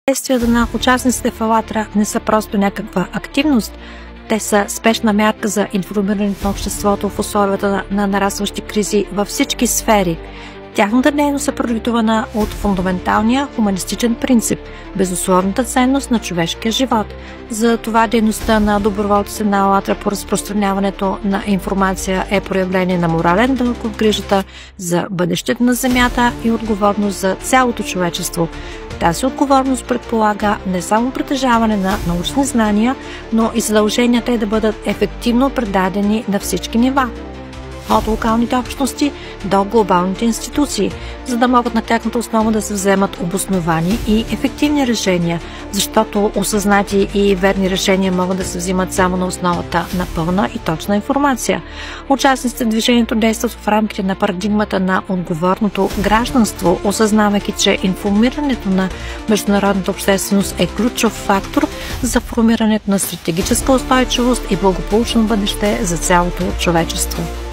Действията на участниците в АЛЛАТРА не са просто някаква активност, те са спешна мярка за информирането на обществото в условията на нарастващи кризи във всички сфери. Тяхната дейност е продиктувана от фундаменталния хуманистичен принцип – безусловната ценност на човешкия живот. За това дейността на доброволците на АЛЛАТРА по разпространяването на информация е проявление на морален дълг от грижата за бъдещето на Земята и отговорност за цялото човечество. Тази отговорност предполага не само притежаване на научни знания, но и задълженията да бъдат ефективно предадени на всички нива, от локалните общности до глобалните институции, за да могат на тяхната основа да се вземат обосновани и ефективни решения, защото осъзнати и верни решения могат да се взимат само на основата на пълна и точна информация. Участниците в движението действат в рамките на парадигмата на отговорното гражданство, осъзнавайки, че информирането на международната общественост е ключов фактор за формирането на стратегическа устойчивост и благополучно бъдеще за цялото човечество.